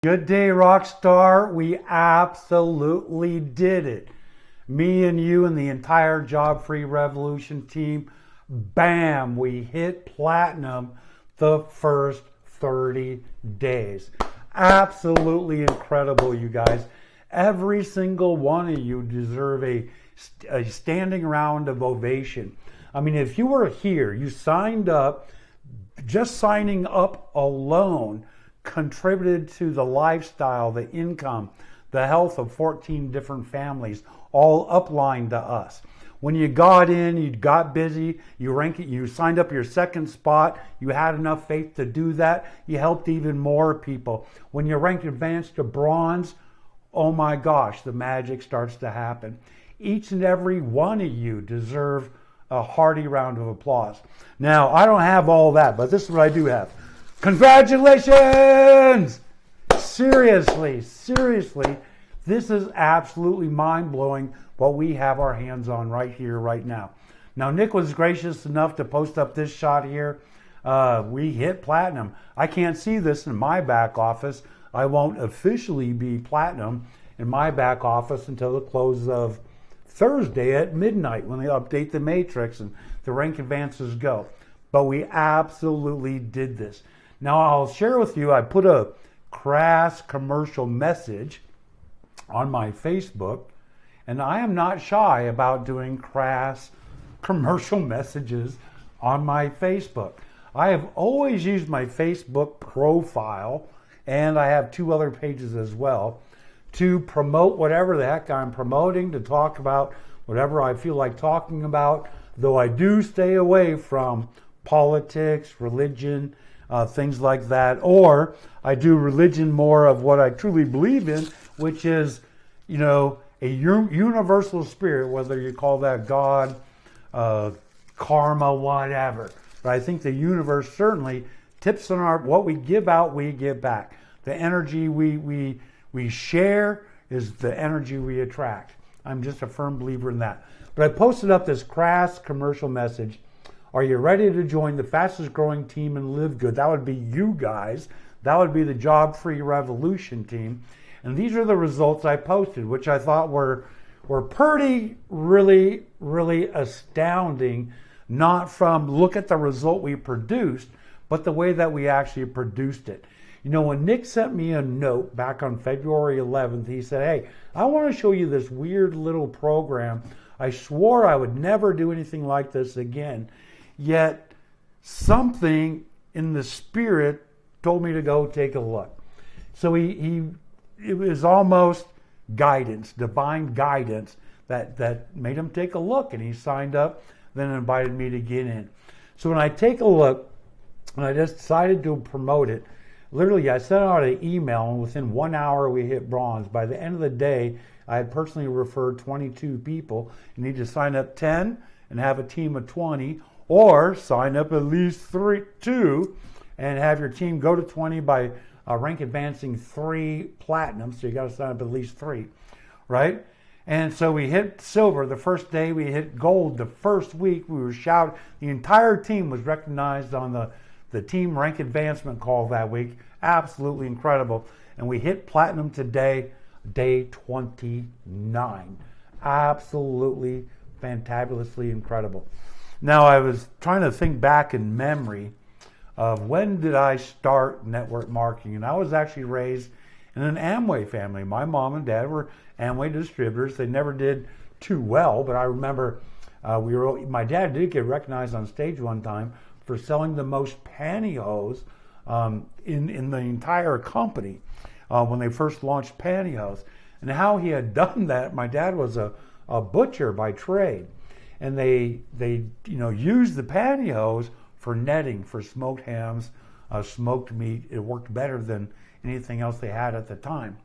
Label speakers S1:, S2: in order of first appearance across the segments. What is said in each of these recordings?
S1: Good day, Rockstar. We absolutely did it. Me and you and the entire Job Free Revolution team, bam, we hit platinum the first 30 days. Absolutely incredible, you guys. Every single one of you deserve a standing round of ovation. I mean, if you were here, you signed up, just signing up alone contributed to the lifestyle, the income, the health of 14 different families, all uplined to us. When you got in, you got busy, you signed up your second spot, you had enough faith to do that, you helped even more people. When you ranked advanced to bronze, oh my gosh, the magic starts to happen. Each and every one of you deserve a hearty round of applause. Now, I don't have all that, but this is what I do have. Congratulations! Seriously, this is absolutely mind-blowing what we have our hands on right here, right now. Now, Nick was gracious enough to post up this shot here. We hit platinum. I can't see this in my back office. I won't officially be platinum in my back office until the close of Thursday at midnight when they update the matrix and the rank advances go. But we absolutely did this. Now, I'll share with you, I put a crass commercial message on my Facebook, and I am not shy about doing crass commercial messages on my Facebook. I have always used my Facebook profile, and I have two other pages as well, to promote whatever the heck I'm promoting, to talk about whatever I feel like talking about, though I do stay away from politics, religion, things like that, or I do religion more of what I truly believe in, which is, a universal spirit, whether you call that God, karma, whatever. But I think the universe certainly tips on what we give out, we give back. The energy we share is the energy we attract. I'm just a firm believer in that. But I posted up this crass commercial message. Are you ready to join the fastest growing team in LiveGood? That would be you guys. That would be the Job Free Revolution team. And these are the results I posted, which I thought were pretty, really astounding. Not from look at the result we produced, but the way that we actually produced it. When Nick sent me a note back on February 11th, he said, hey, I want to show you this weird little program. I swore I would never do anything like this again. Yet something in the spirit told me to go take a look. So it was almost guidance, divine guidance that made him take a look, and he signed up, then invited me to get in. So when I take a look, and I just decided to promote it, literally I sent out an email, and within 1 hour we hit bronze. By the end of the day, I had personally referred 22 people. You need to sign up 10 and have a team of 20, or sign up at least 2 and have your team go to 20 by rank advancing 3 platinum. So you got to sign up at least 3, right? And so we hit silver the first day. We hit gold the first week. We were shouted. The entire team was recognized on the team rank advancement call that week. Absolutely incredible. And we hit platinum today, day 29. Absolutely fantabulously incredible. Now, I was trying to think back in memory of when did I start network marketing, and I was actually raised in an Amway family. My mom and dad were Amway distributors. They never did too well, but I remember my dad did get recognized on stage one time for selling the most pantyhose in the entire company when they first launched pantyhose. And how he had done that, my dad was a butcher by trade. And they used the pantyhose for netting, for smoked hams, smoked meat. It worked better than anything else they had at the time.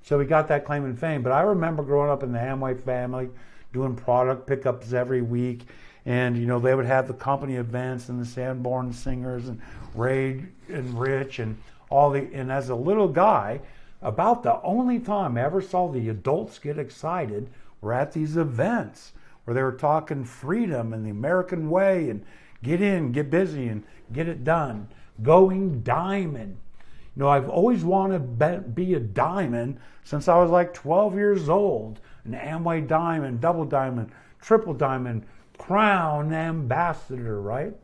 S1: So we got that claim and fame. But I remember growing up in the Amway family, doing product pickups every week. And, they would have the company events and the Sanborn Singers and Ray and Rich and and as a little guy, about the only time I ever saw the adults get excited were at these events where they were talking freedom and the American way and get in, get busy and get it done. Going diamond. I've always wanted to be a diamond since I was like 12 years old. An Amway diamond, double diamond, triple diamond, crown ambassador, right?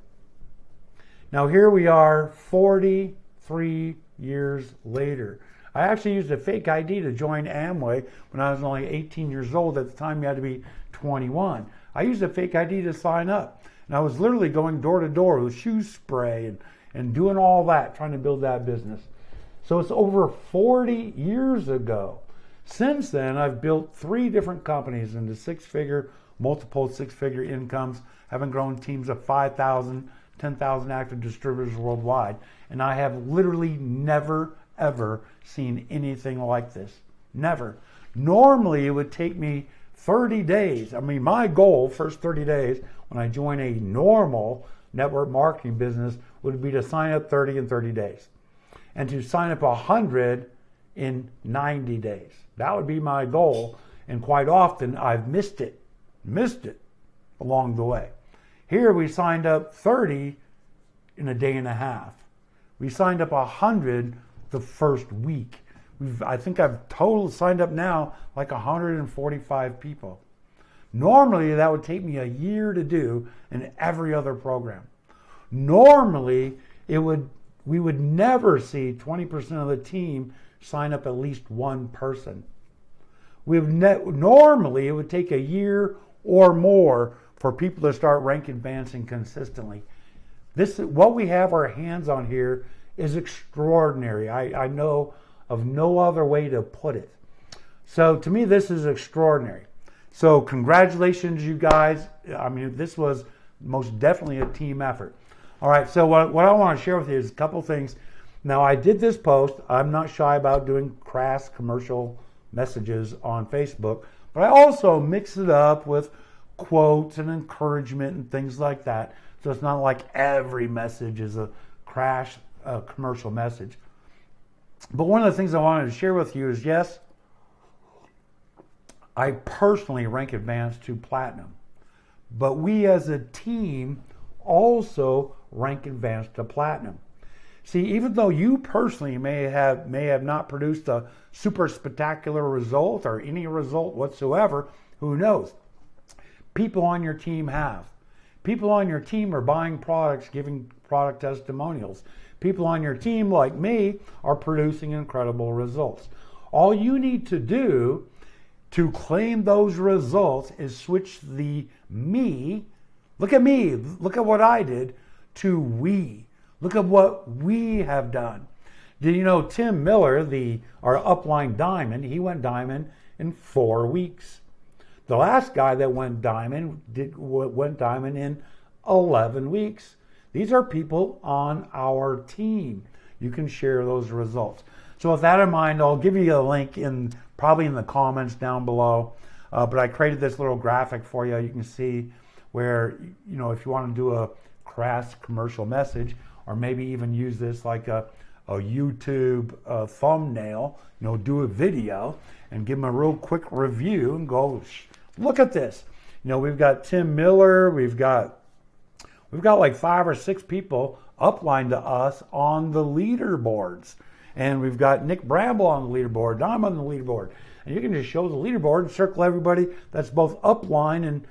S1: Now here we are 43 years later. I actually used a fake ID to join Amway when I was only 18 years old. At the time, you had to be 21. I used a fake ID to sign up. And I was literally going door to door with shoe spray and doing all that, trying to build that business. So it's over 40 years ago. Since then, I've built 3 different companies into multiple six-figure incomes, having grown teams of 5,000, 10,000 active distributors worldwide. And I have literally never, ever seen anything like this. Never. Normally, it would take me 30 days. I mean, my goal, first 30 days, when I join a normal network marketing business, would be to sign up 30 in 30 days. And to sign up 100 in 90 days. That would be my goal. And quite often, I've missed it along the way. Here, we signed up 30 in a day and a half. We signed up 100 the first week. I think I've total signed up now like 145 people. Normally, that would take me a year to do in every other program. Normally, we would never see 20% of the team sign up at least one person. Normally, it would take a year or more for people to start rank advancing consistently. What we have our hands on here is extraordinary. I know of no other way to put it. So to me, this is extraordinary. So congratulations, you guys. I mean, this was most definitely a team effort. All right, so what I want to share with you is a couple things. Now, I did this post. I'm not shy about doing crass commercial messages on Facebook, but I also mix it up with quotes and encouragement and things like that. So it's not like every message is a crash commercial message. But one of the things I wanted to share with you is, yes, I personally rank advanced to platinum, but we as a team also rank advanced to platinum. See, even though you personally may have not produced a super spectacular result or any result whatsoever, who knows? People on your team have. People on your team are buying products, giving product testimonials. People on your team, like me, are producing incredible results. All you need to do to claim those results is switch the me, look at me, look at what I did, to we. Look at what we have done. Did you know Tim Miller, our upline diamond, he went diamond in 4 weeks. The last guy that went diamond went diamond in 11 weeks. These are people on our team. You can share those results. So with that in mind, I'll give you a link probably in the comments down below. But I created this little graphic for you. You can see where, if you want to do a crass commercial message, or maybe even use this like a YouTube thumbnail, do a video and give them a real quick review and go, look at this. We've got Tim Miller, we've got like 5 or 6 people upline to us on the leaderboards. And we've got Nick Bramble on the leaderboard, I'm on the leaderboard. And you can just show the leaderboard and circle everybody that's both upline and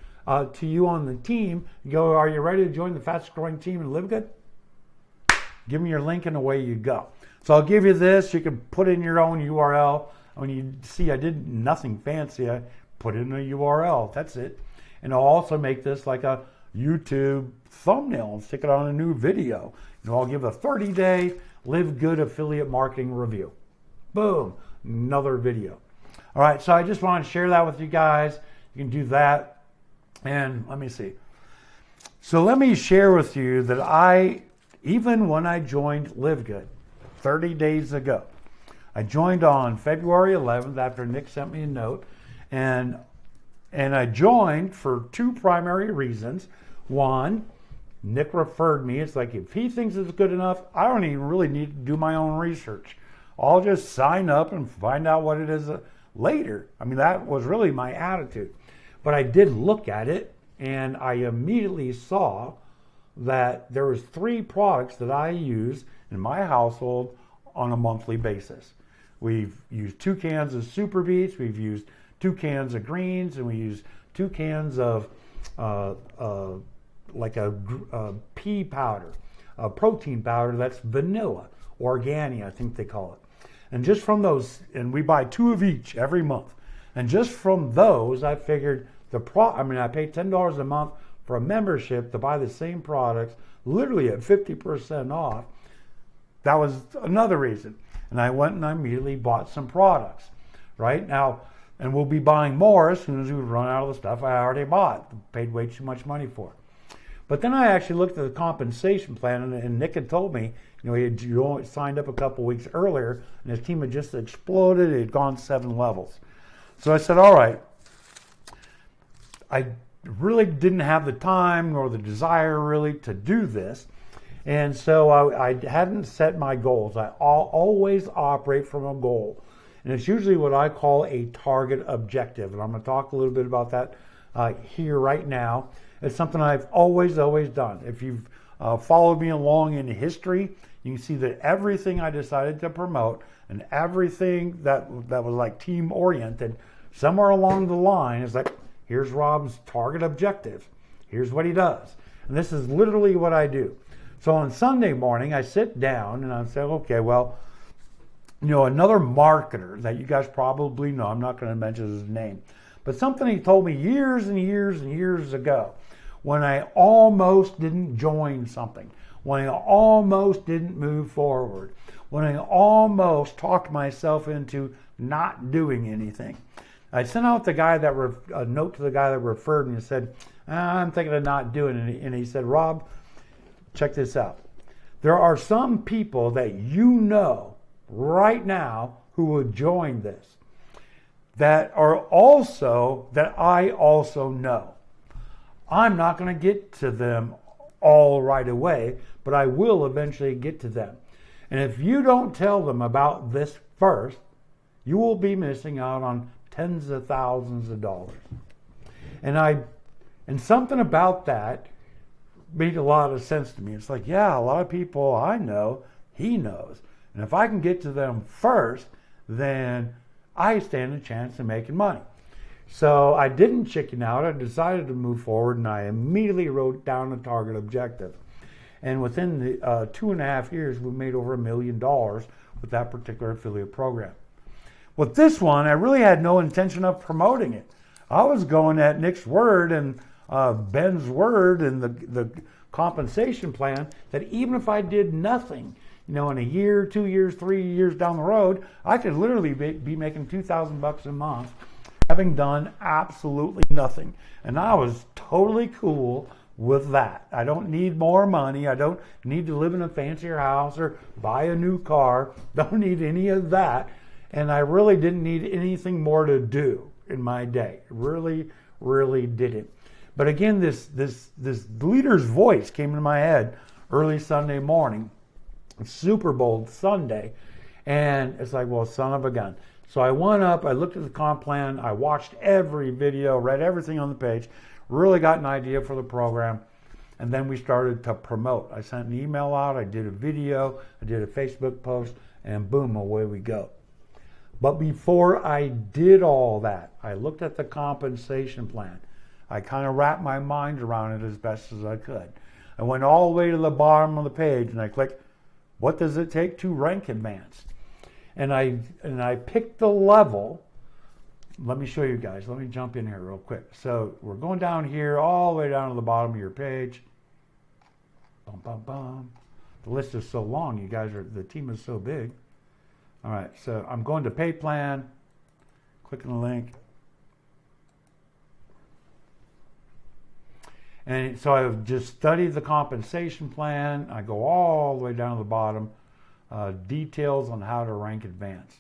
S1: to you on the team. You go, are you ready to join the fastest growing team in LiveGood? Give me your link and away you go. So I'll give you this. You can put in your own URL. When you see I did nothing fancy, I put in a URL. That's it. And I'll also make this like a YouTube thumbnail and stick it on a new video. I'll give a 30-day LiveGood affiliate marketing review. Boom, another video. All right, so I just want to share that with you guys. You can do that. And let me see. So let me share with you that even when I joined LiveGood 30 days ago, I joined on February 11th after Nick sent me a note, and I joined for 2 primary reasons. One, Nick referred me. It's like if he thinks it's good enough, I don't even really need to do my own research. I'll just sign up and find out what it is later. I mean, that was really my attitude. But I did look at it, and I immediately saw that there was 3 products that I use in my household on a monthly basis. We've used 2 cans of Super Beets, we've used 2 cans of greens, and we use 2 cans of like a pea powder, a protein powder that's vanilla, organic, I think they call it. And just from those, and we buy 2 of each every month. And just from those, I figured I pay $10 a month for a membership to buy the same products, literally at 50% off. That was another reason. And I went and I immediately bought some products, right? Now, and we'll be buying more as soon as we run out of the stuff I already bought. Paid way too much money for. But then I actually looked at the compensation plan, and Nick had told me, he had signed up a couple weeks earlier, and his team had just exploded. It had gone 7 levels. So I said, all right, I really didn't have the time nor the desire really to do this. And so I hadn't set my goals. I always operate from a goal. And it's usually what I call a target objective. And I'm going to talk a little bit about that here right now. It's something I've always done. If you've followed me along in history, you can see that everything I decided to promote and everything that was like team oriented, somewhere along the line is like, here's Rob's target objective. Here's what he does. And this is literally what I do. So on Sunday morning, I sit down and I say, okay, well, another marketer that you guys probably know, I'm not going to mention his name, but something he told me years and years and years ago, when I almost didn't join something, when I almost didn't move forward, when I almost talked myself into not doing anything. I sent out a note to the guy that referred me and said, I'm thinking of not doing it. And he said, Rob, check this out. There are some people that right now who will join this that I also know. I'm not going to get to them all right away, but I will eventually get to them. And if you don't tell them about this first, you will be missing out on tens of thousands of dollars. And something about that made a lot of sense to me. It's like, yeah, a lot of people I know, he knows. And if I can get to them first, then I stand a chance of making money. So I didn't chicken out. I decided to move forward, and I immediately wrote down a target objective. And within the 2.5 years, we made over $1 million with that particular affiliate program. With this one, I really had no intention of promoting it. I was going at Nick's word and Ben's word and the compensation plan that even if I did nothing, in a year, 2 years, 3 years down the road, I could literally be making $2,000 a month, having done absolutely nothing. And I was totally cool with that. I don't need more money. I don't need to live in a fancier house or buy a new car. Don't need any of that. And I really didn't need anything more to do in my day. Really, really didn't. But again, this leader's voice came into my head early Sunday morning, Super Bowl Sunday, and it's like, well, son of a gun. So I went up, I looked at the comp plan, I watched every video, read everything on the page, really got an idea for the program, and then we started to promote. I sent an email out, I did a video, I did a Facebook post, and boom, away we go. But before I did all that, I looked at the compensation plan. I kind of wrapped my mind around it as best as I could. I went all the way to the bottom of the page and I clicked, what does it take to rank advanced? And I picked the level. Let me show you guys. Let me jump in here real quick. So we're going down here, all the way down to the bottom of your page. Bum, bum, bum. The list is so long, you guys the team is so big. All right, so I'm going to pay plan, clicking the link. And so I've just studied the compensation plan. I go all the way down to the bottom, details on how to rank advanced.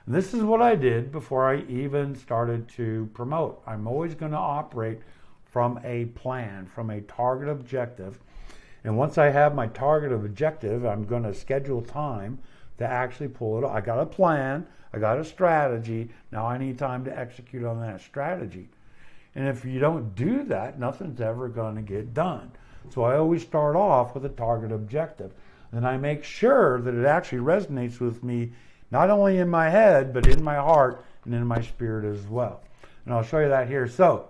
S1: And this is what I did before I even started to promote. I'm always going to operate from a plan, from a target objective. And once I have my target objective, I'm going to schedule time to actually pull it off. I got a plan, I got a strategy. Now I need time to execute on that strategy. And if you don't do that, nothing's ever going to get done. So I always start off with a target objective. then I make sure that it actually resonates with me, not only in my head, but in my heart and in my spirit as well. And I'll show you that here. So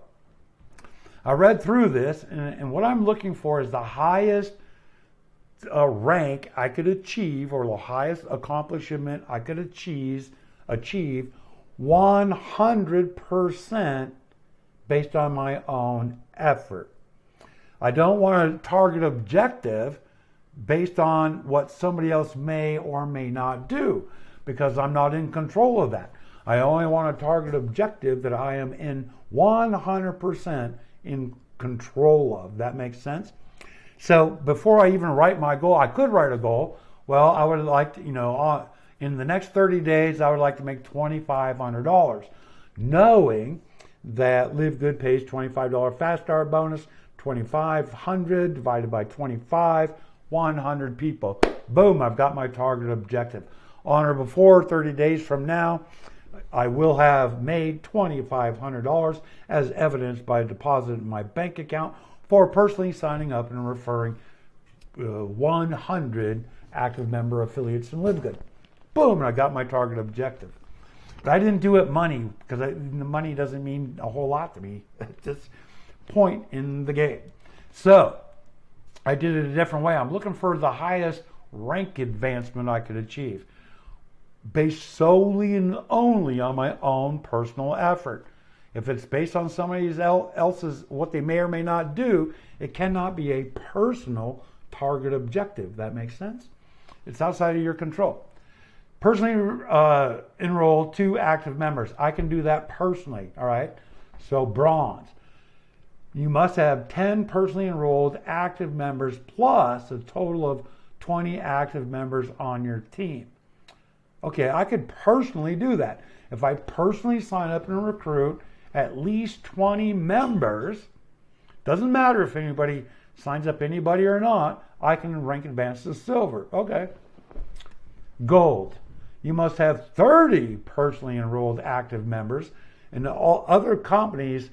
S1: I read through this, and what I'm looking for is the highest rank I could achieve, or the highest accomplishment I could achieve 100% based on my own effort. I don't want a target objective based on what somebody else may or may not do, because I'm not in control of that. I only want a target objective that I am in 100% in control of. That makes sense? So before I even write my goal, I could write a goal. Well, I would like to, in the next 30 days, I would like to make $2,500, knowing that LiveGood pays $25 fast start bonus, 2,500 divided by 25, 100 people. Boom, I've got my target objective. On or before 30 days from now, I will have made $2,500 as evidenced by a deposit in my bank account for personally signing up and referring 100 active member affiliates in LiveGood. Boom, and I got my target objective. But I didn't do it money, because the money doesn't mean a whole lot to me at this point in the game. So I did it a different way. I'm looking for the highest rank advancement I could achieve, based solely and only on my own personal effort. If it's based on somebody else's, what they may or may not do, it cannot be a personal target objective. That makes sense? It's outside of your control. Personally enroll 2 active members. I can do that personally, all right? So bronze. You must have 10 personally enrolled active members plus a total of 20 active members on your team. Okay, I could personally do that. If I personally sign up and recruit at least 20 members, doesn't matter if anybody signs up anybody or not, I can rank advance to silver. Okay. Gold. You must have 30 personally enrolled active members. And all other companies,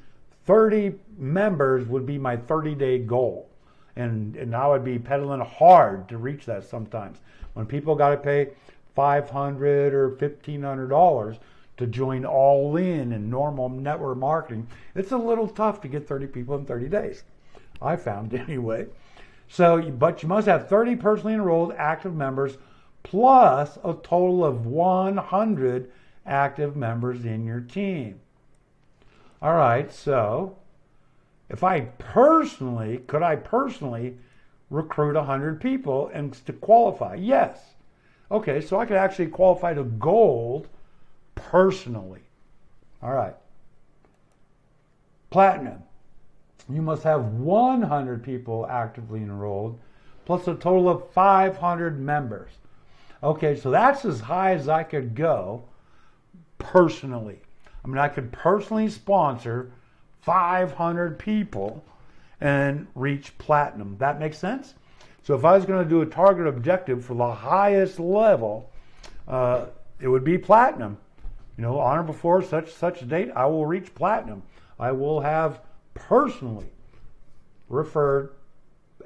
S1: 30 members would be my 30-day goal. And I would be pedaling hard to reach that sometimes. When people got to pay $500 or $1,500 to join all in normal network marketing, it's a little tough to get 30 people in 30 days. I found anyway. But you must have 30 personally enrolled active members plus a total of 100 active members in your team. All right, so could I personally recruit 100 people and to qualify? Yes. Okay, so I could actually qualify to gold personally. All right. Platinum. You must have 100 people actively enrolled plus a total of 500 members. Okay, so that's as high as I could go personally. I mean, I could personally sponsor 500 people and reach platinum. That makes sense? So if I was going to do a target objective for the highest level, it would be platinum. On or before such a date, I will reach platinum. I will have personally referred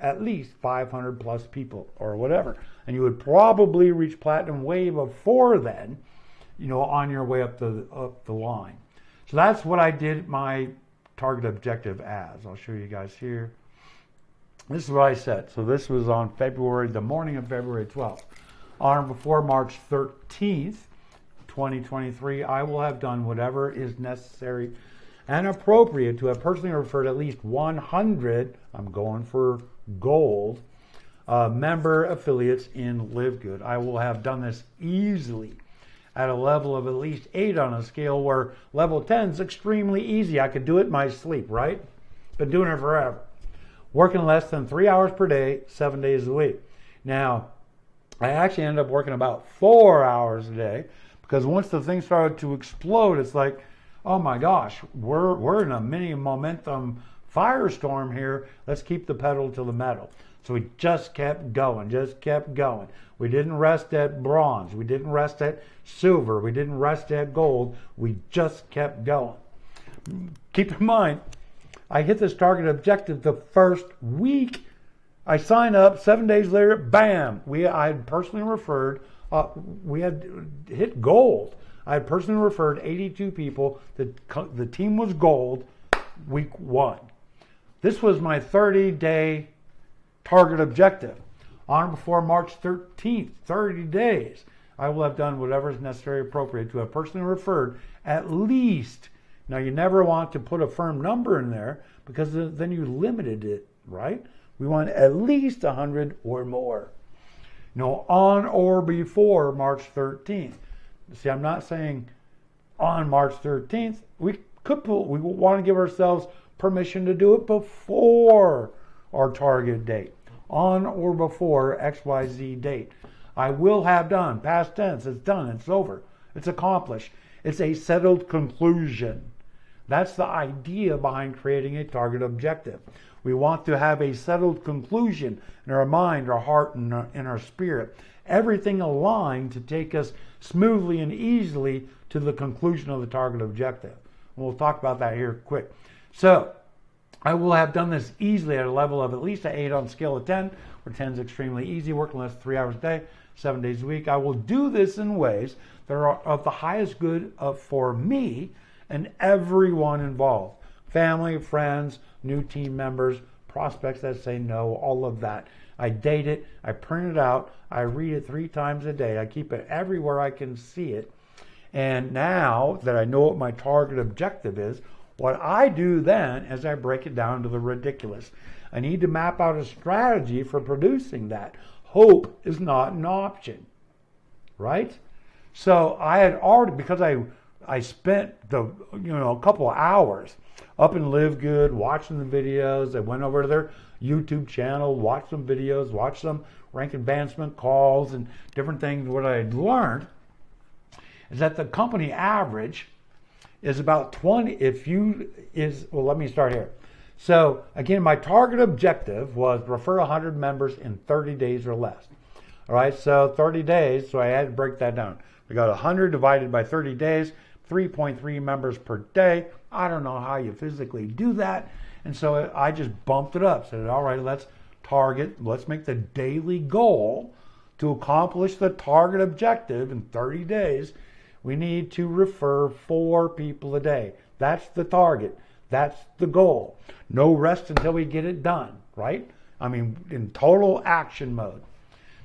S1: at least 500 plus people or whatever. And you would probably reach platinum way before then, on your way up the line. So that's what I did my target objective as. I'll show you guys here. This is what I said. So this was on the morning of February 12th. On or before March 13th, 2023, I will have done whatever is necessary and appropriate to have personally referred at least 100, I'm going for gold, member affiliates in LiveGood. I will have done this easily at a level of at least 8 on a scale where level 10 is extremely easy. I could do it in my sleep, right? Been doing it forever. Working less than 3 hours per day, 7 days a week. Now, I actually ended up working about 4 hours a day because once the thing started to explode, it's like, oh my gosh, we're in a mini momentum firestorm here. Let's keep the pedal to the metal. So we just kept going. We didn't rest at bronze. We didn't rest at silver. We didn't rest at gold. We just kept going. Keep in mind, I hit this target objective the first week I sign up, 7 days later, bam, I had personally referred, we had hit gold. I had personally referred 82 people. The team was gold week 1. This was my 30-day target objective. On or before March 13th, 30 days, I will have done whatever is necessary appropriate to have personally referred at least. Now, you never want to put a firm number in there because then you limited it, right? We want at least 100 or more. On or before March 13th. See, I'm not saying on March 13th. We want to give ourselves permission to do it before our target date. On or before XYZ date. I will have done. Past tense. It's done. It's over. It's accomplished. It's a settled conclusion. That's the idea behind creating a target objective. We want to have a settled conclusion in our mind, our heart, and in our spirit. Everything aligned to take us smoothly and easily to the conclusion of the target objective. We'll talk about that here quick. So, I will have done this easily at a level of at least an 8 on a scale of 10, where 10 is extremely easy, working less than 3 hours a day, 7 days a week. I will do this in ways that are of the highest good for me and everyone involved. Family, friends, new team members, prospects that say no, all of that. I date it, I print it out, I read it 3 times a day. I keep it everywhere I can see it. And now that I know what my target objective is, what I do then is I break it down to the ridiculous. I need to map out a strategy for producing that. Hope is not an option, right? So I had already, because I spent a couple of hours up in LiveGood watching the videos. I went over to their YouTube channel, watched some videos, watched some rank advancement calls and different things. What I had learned is that the company average is about 20. Let me start here. So again, my target objective was refer 100 members in 30 days or less. All right, so 30 days, so I had to break that down. We got 100 divided by 30 days, 3.3 members per day. I don't know how you physically do that. And so I just bumped it up, said, all right, let's make the daily goal to accomplish the target objective in 30 days. We need to refer 4 people a day. That's the target. That's the goal. No rest until we get it done, right? I mean, in total action mode.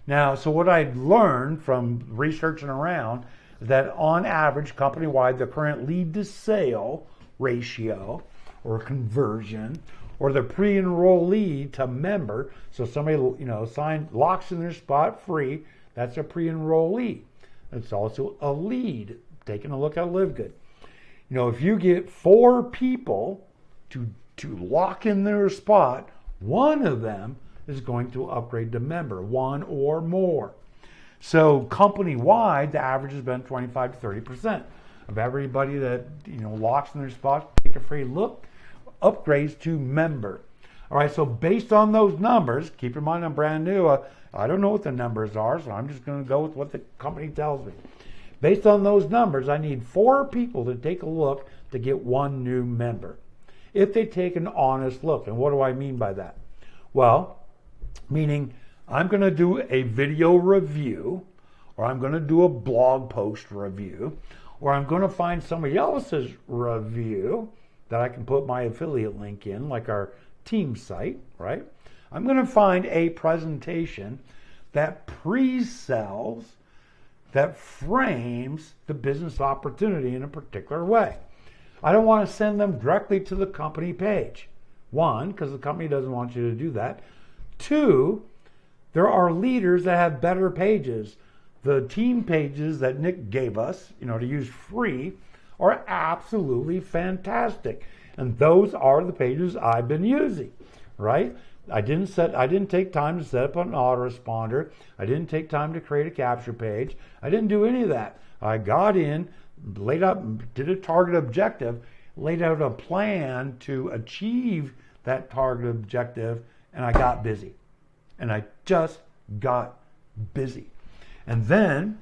S1: Now, so what I learned from researching around is that on average, company-wide, the current lead to sale ratio or conversion, or the pre-enrollee to member, so somebody locks in their spot free, that's a pre-enrollee. It's also a lead. Taking a look at LiveGood. If you get 4 people to lock in their spot, one of them is going to upgrade to member, 1 or more. So company-wide, the average has been 25 to 30% of everybody that locks in their spot, take a free look, upgrades to member. All right, so based on those numbers, keep in mind I'm brand new. I don't know what the numbers are, so I'm just going to go with what the company tells me. Based on those numbers, I need 4 people to take a look to get 1 new member. If they take an honest look. And what do I mean by that? Well, meaning I'm going to do a video review, or I'm going to do a blog post review, or I'm going to find somebody else's review that I can put my affiliate link in, like our team site, right? I'm going to find a presentation that pre-sells, that frames the business opportunity in a particular way. I don't want to send them directly to the company page. 1, because the company doesn't want you to do that. 2, there are leaders that have better pages. The team pages that Nick gave us, to use free, are absolutely fantastic. And those are the pages I've been using, right? I didn't take time to set up an autoresponder. I didn't take time to create a capture page. I didn't do any of that. I got in, laid out, did a target objective, laid out a plan to achieve that target objective, and I got busy. And I just got busy. And then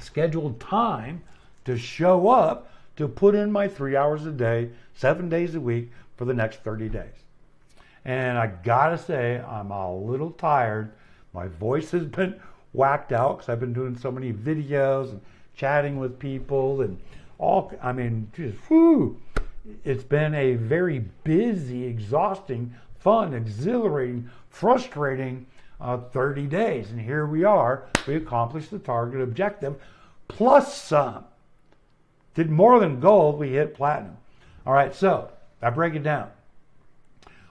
S1: scheduled time to show up to put in my 3 hours a day, 7 days a week for the next 30 days. And I gotta say, I'm a little tired. My voice has been whacked out because I've been doing so many videos and chatting with people and just whew. It's been a very busy, exhausting, fun, exhilarating, frustrating 30 days. And here we are. We accomplished the target objective plus some. Did more than gold. We hit platinum. All right, so I break it down.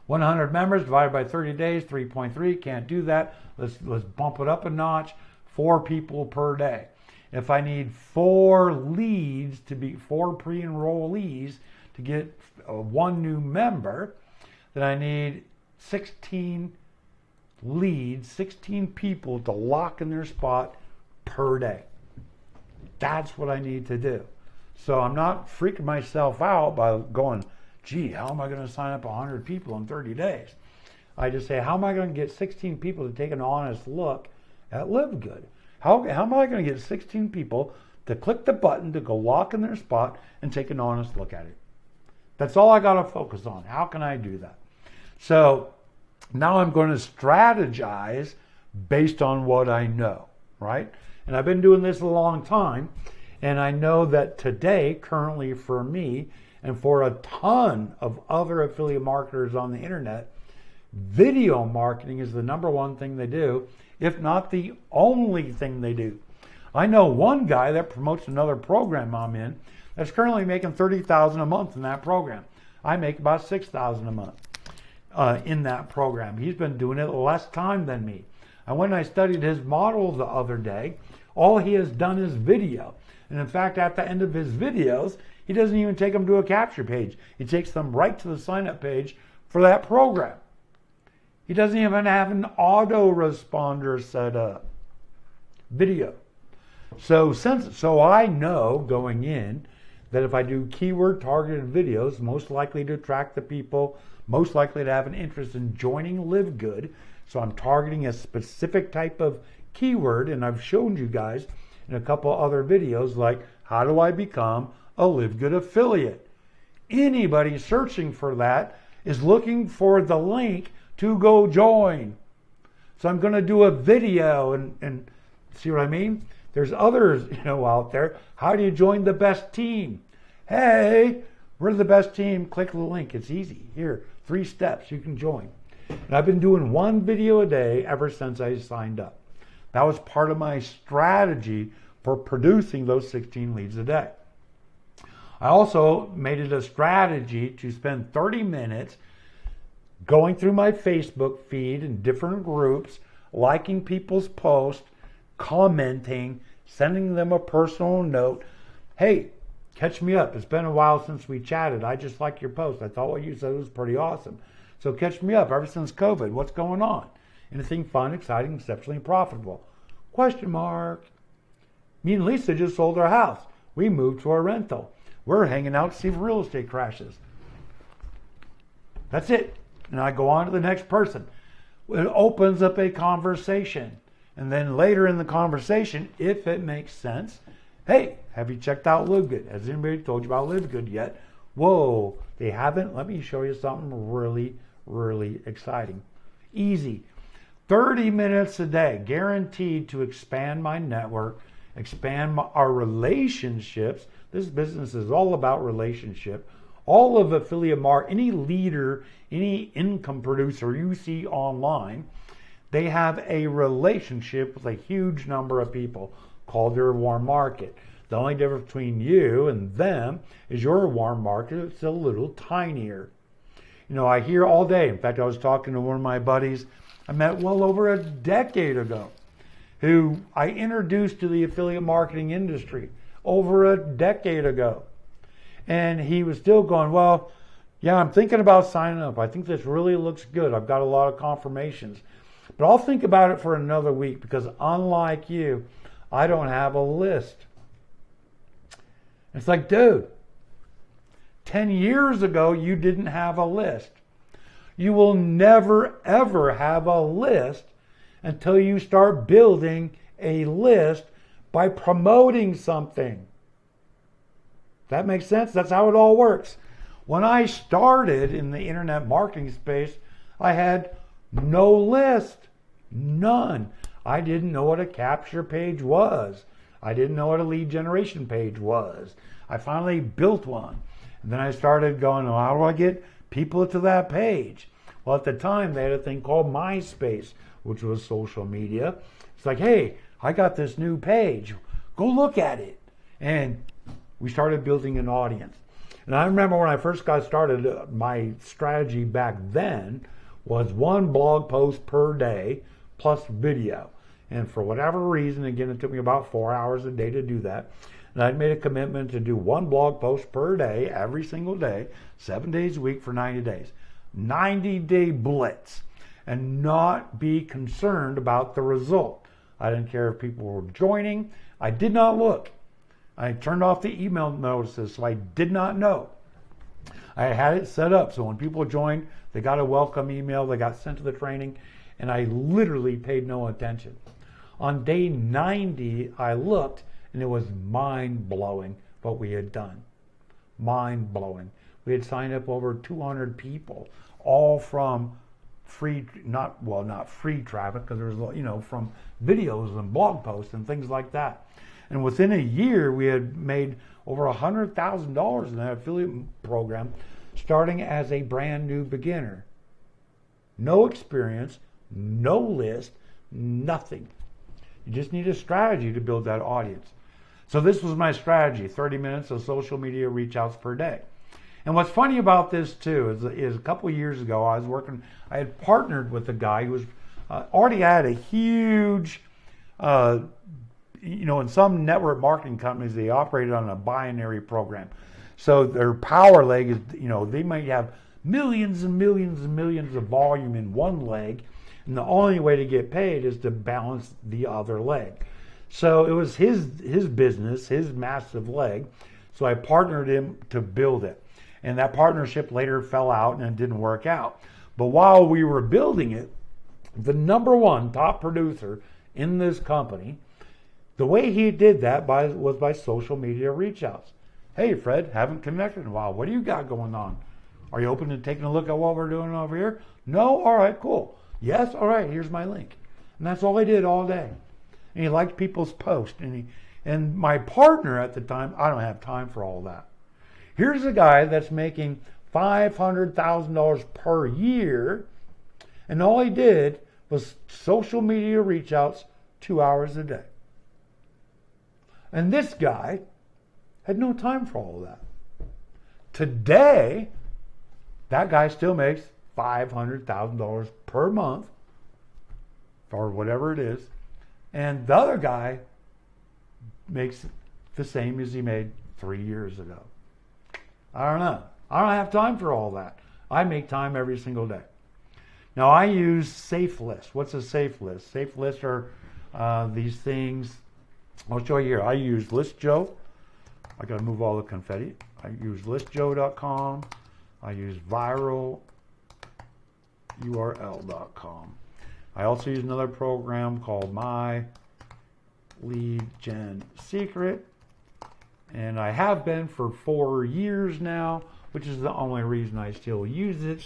S1: 100 members divided by 30 days, 3.3. Can't do that. Let's bump it up a notch. 4 people per day. If I need 4 leads to be 4 pre-enrollees to get 1 new member, then I need 16 leads, 16 people to lock in their spot per day. That's what I need to do. So I'm not freaking myself out by going, gee, how am I going to sign up 100 people in 30 days? I just say, how am I going to get 16 people to take an honest look at LiveGood? How am I going to get 16 people to click the button to go lock in their spot and take an honest look at it? That's all I got to focus on. How can I do that? So now I'm going to strategize based on what I know, right? And I've been doing this a long time, and I know that today, currently for me, and for a ton of other affiliate marketers on the internet, video marketing is the number one thing they do, if not the only thing they do. I know one guy that promotes another program I'm in that's currently making $30,000 a month in that program. I make about $6,000 a month in that program. He's been doing it less time than me. And when I studied his model the other day, all he has done is video. And in fact, at the end of his videos, he doesn't even take them to a capture page. He takes them right to the sign-up page for that program. He doesn't even have an autoresponder set up. Video. So I know going in that if I do keyword targeted videos, most likely to attract the people, most likely to have an interest in joining LiveGood. So I'm targeting a specific type of keyword, and I've shown you guys in a couple other videos, like how do I become a LiveGood affiliate? Anybody searching for that is looking for the link to go join. So I'm going to do a video and see what I mean? There's others, out there. How do you join the best team? Hey, we're the best team. Click the link. It's easy. Here, 3 steps. You can join. And I've been doing 1 video a day ever since I signed up. That was part of my strategy for producing those 16 leads a day. I also made it a strategy to spend 30 minutes going through my Facebook feed in different groups, liking people's posts, commenting, sending them a personal note. Hey, catch me up. It's been a while since we chatted. I just like your post. I thought what you said was pretty awesome. So catch me up. Ever since COVID, what's going on? Anything fun, exciting, exceptionally profitable? Question mark. Me and Lisa just sold our house. We moved to a rental. We're hanging out to see if real estate crashes. That's it. And I go on to the next person. It opens up a conversation. And then later in the conversation, if it makes sense, hey, have you checked out LiveGood? Has anybody told you about LiveGood yet? Whoa, they haven't? Let me show you something really, really exciting. Easy. 30 minutes a day, guaranteed to expand my network, expand our relationships. This business is all about relationship. All of affiliate marketing, any leader, any income producer you see online, they have a relationship with a huge number of people called their warm market. The only difference between you and them is your warm market is a little tinier. I hear all day. In fact, I was talking to one of my buddies I met well over a decade ago, who I introduced to the affiliate marketing industry over a decade ago. And he was still going, well, yeah, I'm thinking about signing up. I think this really looks good. I've got a lot of confirmations. But I'll think about it for another week because unlike you, I don't have a list. It's like, dude, 10 years ago, you didn't have a list. You will never, ever have a list until you start building a list by promoting something. That makes sense? That's how it all works. When I started in the internet marketing space, I had no list, none. I didn't know what a capture page was. I didn't know what a lead generation page was. I finally built one. And then I started going, well, how do I get people to that page? Well, at the time, they had a thing called MySpace, which was social media. It's like, hey, I got this new page. Go look at it. And we started building an audience. And I remember when I first got started, my strategy back then was one blog post per day plus video. And for whatever reason, again, it took me about 4 hours a day to do that. And I'd made a commitment to do one blog post per day, every single day, 7 days a week for 90 days. 90-day blitz. And not be concerned about the result. I didn't care if people were joining. I did not look. I turned off the email notices, so I did not know. I had it set up so when people joined, they got a welcome email, they got sent to the training, and I literally paid no attention. On day 90, I looked, and it was mind-blowing what we had done. Mind-blowing. We had signed up over 200 people, all from free, not free traffic, because there was, from videos and blog posts and things like that. And within a year, we had made over $100,000 in that affiliate program, starting as a brand new beginner. No experience, no list, nothing. You just need a strategy to build that audience. So this was my strategy, 30 minutes of social media reach outs per day. And what's funny about this too is a couple of years ago, I had partnered with a guy who was already had a huge, in some network marketing companies, they operated on a binary program. So their power leg is, they might have millions and millions and millions of volume in one leg, and the only way to get paid is to balance the other leg. So it was his business, his massive leg. So I partnered him to build it. And that partnership later fell out and it didn't work out. But while we were building it, the number one top producer in this company, the way he did that was by social media reach outs. Hey, Fred, haven't connected in a while. What do you got going on? Are you open to taking a look at what we're doing over here? No? All right, cool. Yes? All right, here's my link. And that's all I did all day. And he liked people's posts. And my partner at the time, I don't have time for all that. Here's a guy that's making $500,000 per year, and all he did was social media reach outs 2 hours a day. And this guy had no time for all of that. Today, that guy still makes $500,000 per month, or whatever it is, and the other guy makes the same as he made 3 years ago. I don't know. I don't have time for all that. I make time every single day. Now, I use safe lists. What's a safe list? Safe lists are these things. I'll show you here. I use ListJoe. I got to move all the confetti. I use listjoe.com. I use viralurl.com. I also use another program called My Lead Gen Secret. And I have been for 4 years now, which is the only reason I still use it.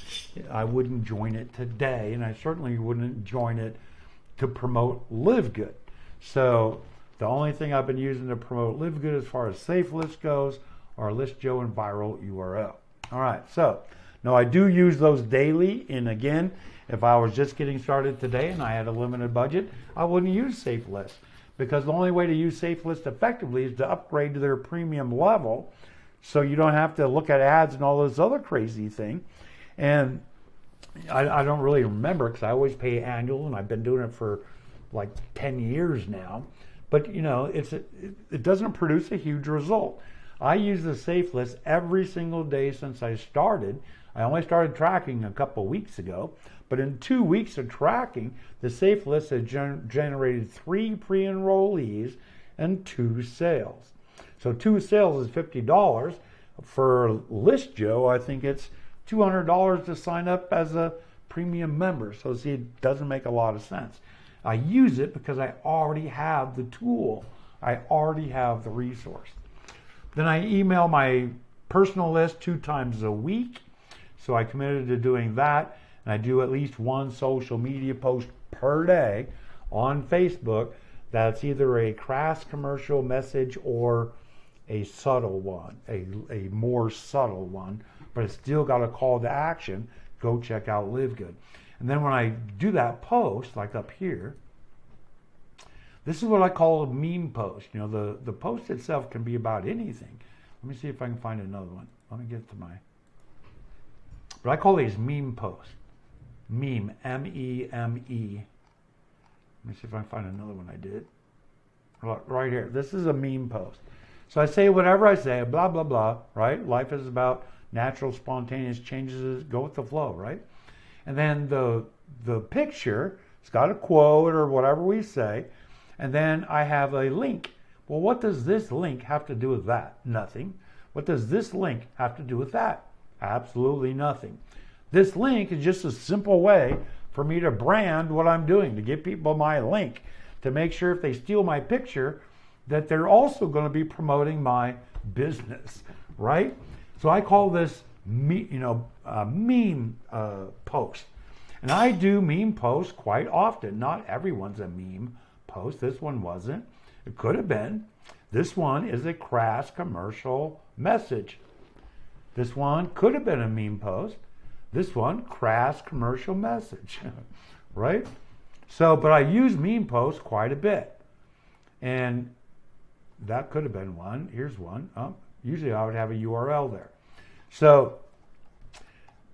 S1: I wouldn't join it today, and I certainly wouldn't join it to promote LiveGood. So the only thing I've been using to promote LiveGood as far as safe list goes are ListJoe and Viral URL. All right, so now I do use those daily, and again, if I was just getting started today and I had a limited budget, I wouldn't use safe lists. Because the only way to use safe lists effectively is to upgrade to their premium level, so you don't have to look at ads and all this other crazy thing. And I don't really remember because I always pay annual, and I've been doing it for like 10 years now. But it doesn't produce a huge result. I use the safe list every single day since I started. I only started tracking a couple weeks ago, but in 2 weeks of tracking, the safe list has generated 3 pre-enrollees and 2 sales. So 2 sales is $50. For ListJoe, I think it's $200 to sign up as a premium member. So see, it doesn't make a lot of sense. I use it because I already have the tool. I already have the resource. Then I email my personal list 2 times a week. So I committed to doing that. and I do at least one social media post per day on Facebook that's either a crass commercial message or a subtle one, a more subtle one, but it's still got a call to action. Go check out LiveGood. And then when I do that post, like up here, this is what I call a meme post. You know, the post itself can be about anything. Let me see if I can find another one. Let me get to my... But I call these meme posts. Meme, M-E-M-E. Let me see if I can find another one I did. Right here. This is a meme post. So I say whatever I say, blah, blah, blah, right? Life is about natural, spontaneous changes. Go with the flow, right? And then the picture, it's got a quote or whatever we say. And then I have a link. Well, what does this link have to do with that? Nothing. What does this link have to do with that? Absolutely nothing. This link is just a simple way for me to brand what I'm doing, to give people my link, to make sure if they steal my picture, that they're also going to be promoting my business, right? So I call this, meme post. And I do meme posts quite often. Not everyone's a meme post. This one wasn't. It could have been. This one is a crass commercial message. This one could have been a meme post. This one, crass commercial message, right? So, but I use meme posts quite a bit. And that could have been one. Here's one. Usually I would have a URL there. So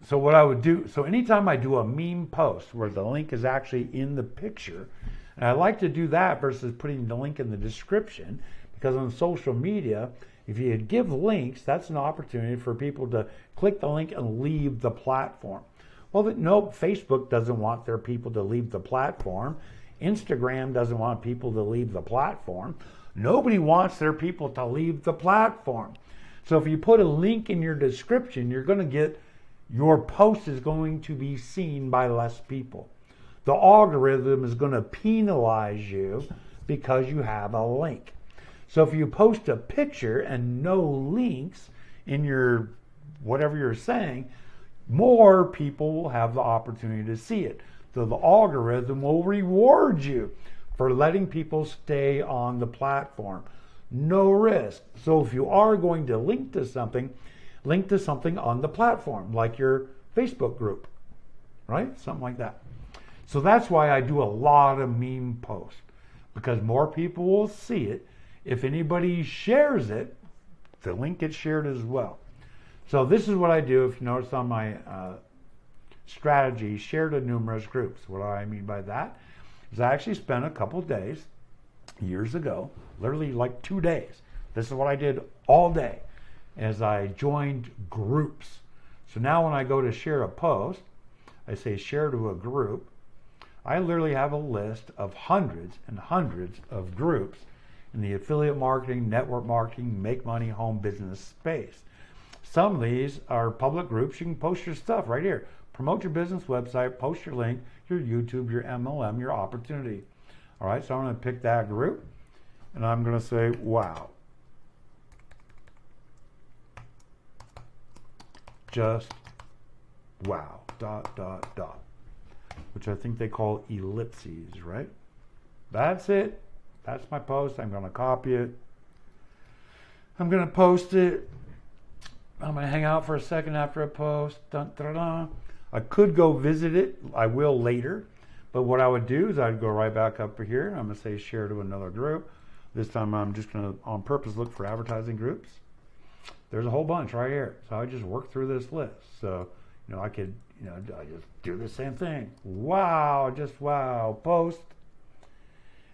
S1: what I would do, so anytime I do a meme post where the link is actually in the picture, and I like to do that versus putting the link in the description, because on social media, if you give links, that's an opportunity for people to click the link and leave the platform. Well, no, Facebook doesn't want their people to leave the platform. Instagram doesn't want people to leave the platform. Nobody wants their people to leave the platform. So if you put a link in your description, you're going to get, your post is going to be seen by less people. The algorithm is going to penalize you because you have a link. So if you post a picture and no links in your whatever you're saying, more people will have the opportunity to see it. So the algorithm will reward you for letting people stay on the platform. No risk. So if you are going to link to something on the platform, like your Facebook group, right? Something like that. So that's why I do a lot of meme posts, because more people will see it. If anybody shares it, the link gets shared as well. So this is what I do. If you notice on my strategy, share to numerous groups. What do I mean by that? Is I actually spent a couple of days, years ago, literally like 2 days. This is what I did all day, as I joined groups. So now when I go to share a post, I say share to a group. I literally have a list of hundreds and hundreds of groups in the affiliate marketing, network marketing, make money, home business space. Some of these are public groups. You can post your stuff right here. Promote your business website, post your link, your YouTube, your MLM, your opportunity. All right, so I'm going to pick that group, and I'm going to say, wow. Just wow, ... which I think they call ellipses, right? That's it. That's my post. I'm going to copy it. I'm going to post it. I'm going to hang out for a second after I post. Dun, dun, dun. I could go visit it. I will later. But what I would do is I'd go right back up here. I'm going to say share to another group. This time I'm just going to, on purpose, look for advertising groups. There's a whole bunch right here. So I just work through this list. So, I could, I just do the same thing. Wow, just wow, post.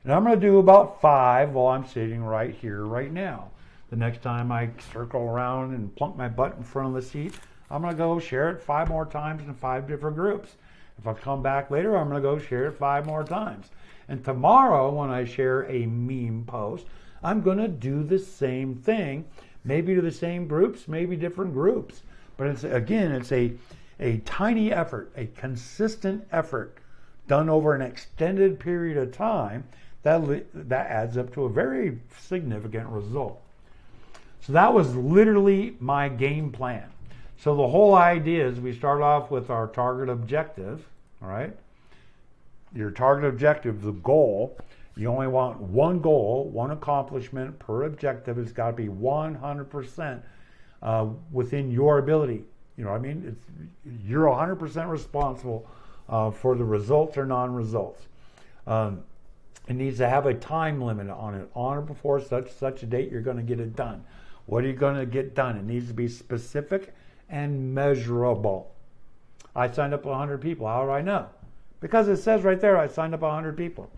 S1: And I'm going to do about 5 while I'm sitting right here, right now. The next time I circle around and plunk my butt in front of the seat, I'm going to go share it 5 more times in 5 different groups. If I come back later, I'm going to go share it 5 more times. And tomorrow, when I share a meme post, I'm going to do the same thing, maybe to the same groups, maybe different groups. But it's a tiny effort, a consistent effort done over an extended period of time that adds up to a very significant result. So that was literally my game plan. So the whole idea is we start off with our target objective, all right? Your target objective, the goal, you only want one goal, one accomplishment per objective. It's got to be 100% within your ability. You know what I mean? You're 100% responsible for the results or non-results. It needs to have a time limit on it. On or before such a date, you're going to get it done. What are you going to get done? It needs to be specific and measurable. I signed up 100 people. How do I know? Because it says right there, I signed up 100 people.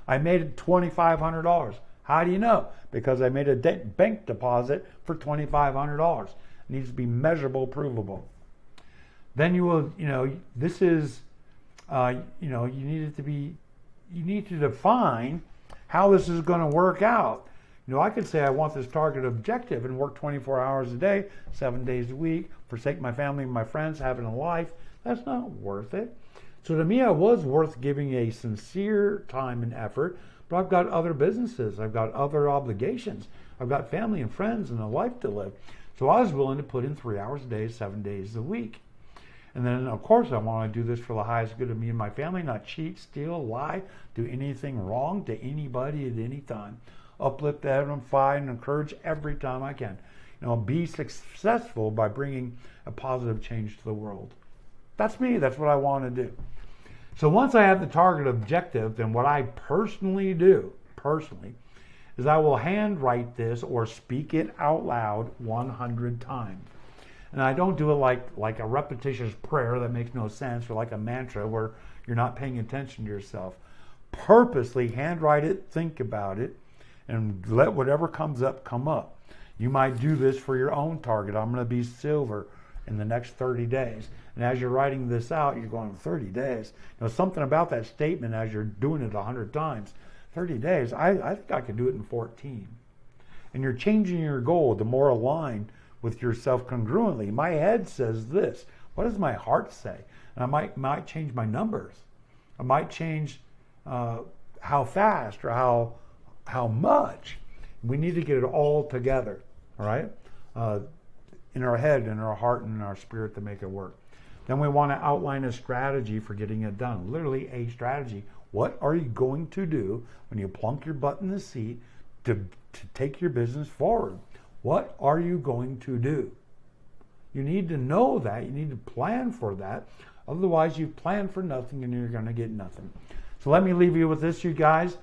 S1: I made $2,500. How do you know? Because I made a bank deposit for $2,500. It needs to be measurable, provable. Then you will, this is, you need to define how this is going to work out. I could say I want this target objective and work 24 hours a day, 7 days a week, forsake my family and my friends, having a life. That's not worth it. So to me, it was worth giving a sincere time and effort, but I've got other businesses. I've got other obligations. I've got family and friends and a life to live. So I was willing to put in 3 hours a day, 7 days a week. And then, of course, I want to do this for the highest good of me and my family, not cheat, steal, lie, do anything wrong to anybody at any time. Uplift, edify, and encourage every time I can. Be successful by bringing a positive change to the world. That's me. That's what I want to do. So once I have the target objective, then what I personally do, is I will handwrite this or speak it out loud 100 times. And I don't do it like a repetitious prayer that makes no sense, or like a mantra where you're not paying attention to yourself. Purposely handwrite it, think about it, and let whatever comes up come up. You might do this for your own target. I'm going to be silver in the next 30 days. And as you're writing this out, you're going 30 days. Something about that statement as you're doing it 100 times. 30 days, I think I could do it in 14. And you're changing your goal to more align with yourself congruently. My head says this. What does my heart say? And I might change my numbers. I might change how fast or how much. We need to get it all together, all right? In our head, in our heart, and in our spirit to make it work. Then we want to outline a strategy for getting it done. Literally a strategy. What are you going to do when you plunk your butt in the seat to take your business forward? What are you going to do? You need to know that. You need to plan for that. Otherwise, you plan for nothing and you're going to get nothing. So let me leave you with this, you guys.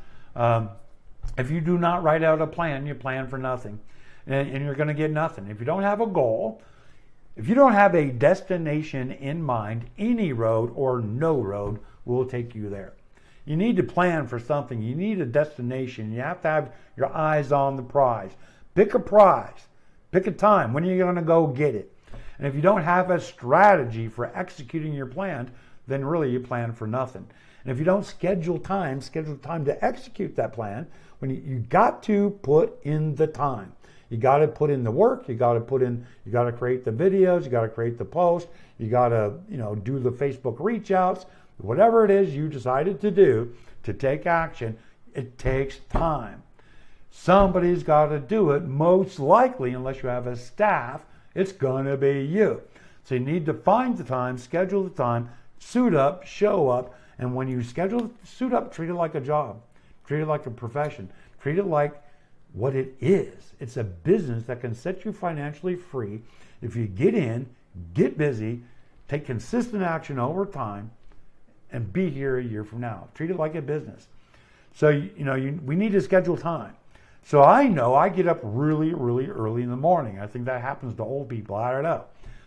S1: If you do not write out a plan, you plan for nothing. And you're going to get nothing. If you don't have a goal, if you don't have a destination in mind, any road or no road will take you there. You need to plan for something. You need a destination. You have to have your eyes on the prize. Pick a prize. Pick a time. When are you going to go get it? And if you don't have a strategy for executing your plan, then really you plan for nothing. And if you don't schedule time to execute that plan, when you got to put in the time. You got to put in the work. You got to create the videos. You got to create the post. You got to, do the Facebook reach outs. Whatever it is you decided to do to take action, it takes time. Somebody's got to do it. Most likely, unless you have a staff, it's going to be you. So you need to find the time, schedule the time, suit up, show up. And when you suit up, treat it like a job. Treat it like a profession. Treat it like what it is. It's a business that can set you financially free if you get in, get busy, take consistent action over time, and be here a year from now. Treat it like a business. So, we need to schedule time. So I know I get up really, really early in the morning. I think that happens to old people. I don't know.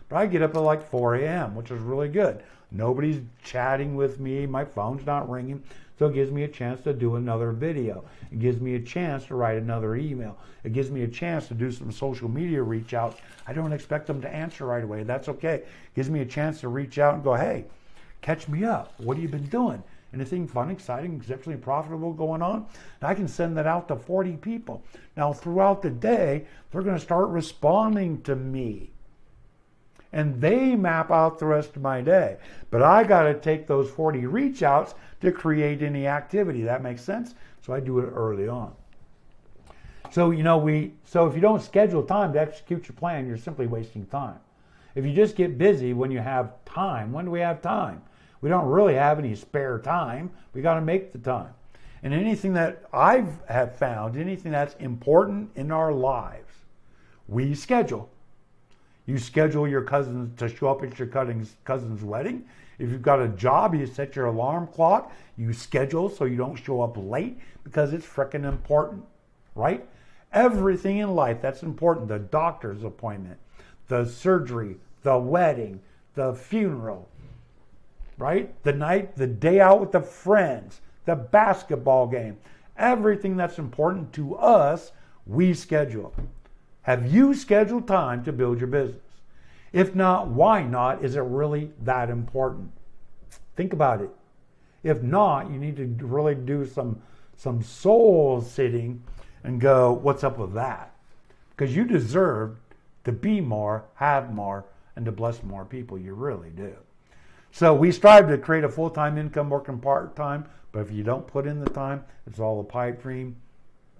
S1: But I get up at like 4 a.m., which is really good. Nobody's chatting with me. My phone's not ringing. So it gives me a chance to do another video. It gives me a chance to write another email. It gives me a chance to do some social media reach outs. I don't expect them to answer right away. That's okay. It gives me a chance to reach out and go, hey, catch me up. What have you been doing? Anything fun, exciting, exceptionally profitable going on? And I can send that out to 40 people. Now, throughout the day, they're going to start responding to me. And they map out the rest of my day. But I got to take those 40 reach outs to create any activity. That makes sense? So I do it early on. So, if you don't schedule time to execute your plan, you're simply wasting time. If you just get busy when you have time, when do we have time? We don't really have any spare time. We got to make the time. And anything that I have found, anything that's important in our lives, we schedule. You schedule your cousins to show up at your cousin's wedding. If you've got a job, you set your alarm clock. You schedule so you don't show up late because it's freaking important, right? Everything in life that's important, the doctor's appointment, the surgery, the wedding, the funeral, right? The day out with the friends, the basketball game, everything that's important to us, we schedule. Have you scheduled time to build your business? If not, why not? Is it really that important? Think about it. If not, you need to really do some soul sitting and go, what's up with that? Because you deserve to be more, have more, and to bless more people. You really do. So we strive to create a full-time income working part-time, but if you don't put in the time, it's all a pipe dream.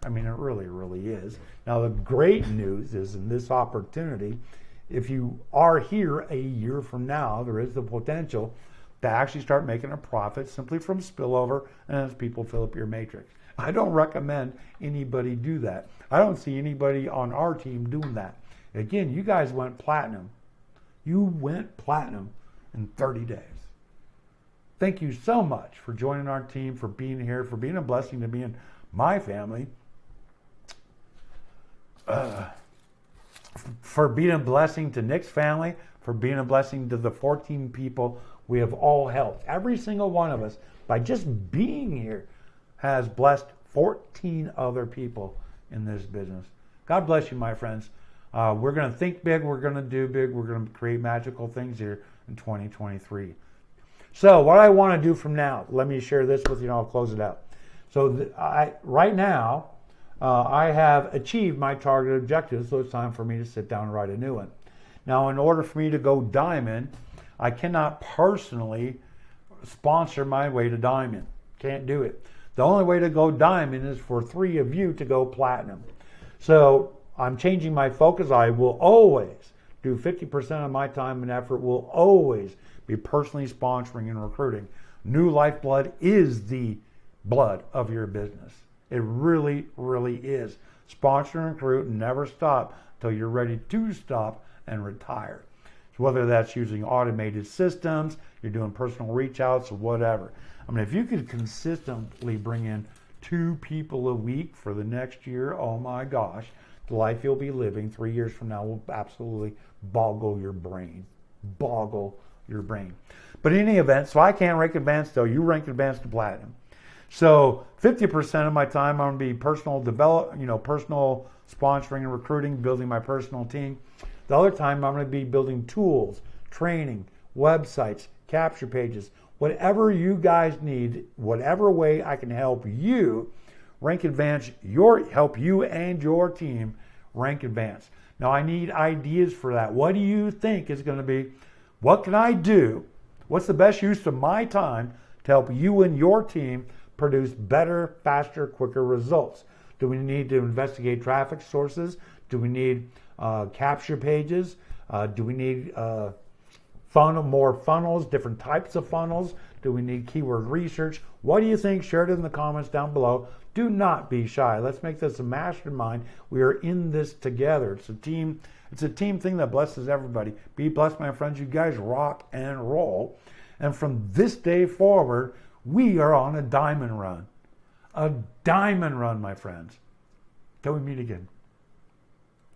S1: I mean, it really, really is. Now, the great news is in this opportunity, if you are here a year from now, there is the potential to actually start making a profit simply from spillover and as people fill up your matrix. I don't recommend anybody do that. I don't see anybody on our team doing that. Again, you guys went platinum. You went platinum in 30 days. Thank you so much for joining our team, for being here, for being a blessing to me and my family, for being a blessing to Nick's family, for being a blessing to the 14 people we have all helped. Every single one of us, by just being here, has blessed 14 other people in this business. God bless you, my friends. We're going to think big. We're going to do big. We're going to create magical things here in 2023. So what I want to do from now, let me share this with you and I'll close it out. So right now, I have achieved my target objectives, so it's time for me to sit down and write a new one. Now, in order for me to go diamond, I cannot personally sponsor my way to diamond. Can't do it. The only way to go diamond is for 3 of you to go platinum. So I'm changing my focus. I will always do 50% of my time and effort, will always be personally sponsoring and recruiting. New Lifeblood is the blood of your business. It really, really is. Sponsor and recruit and never stop until you're ready to stop and retire. So whether that's using automated systems, you're doing personal reach outs or whatever. I mean, if you could consistently bring in 2 people a week for the next year, oh my gosh, the life you'll be living 3 years from now will absolutely boggle your brain. Boggle your brain. But in any event, so I can't rank advanced though. You rank advanced to platinum. So 50% of my time I'm going to be personal sponsoring and recruiting, building my personal team. The other time I'm going to be building tools, training, websites, capture pages, whatever you guys need, whatever way I can help you rank advance, help you and your team rank advance. Now I need ideas for that. What do you think is going to be, what can I do? What's the best use of my time to help you and your team produce better, faster, quicker results? Do we need to investigate traffic sources? Do we need capture pages? Do we need more funnels, different types of funnels? Do we need keyword research? What do you think? Share it in the comments down below. Do not be shy. Let's make this a mastermind. We are in this together. It's a team. It's a team thing that blesses everybody. Be blessed, my friends. You guys rock and roll. And from this day forward, we are on a diamond run. A diamond run, my friends. Till we meet again.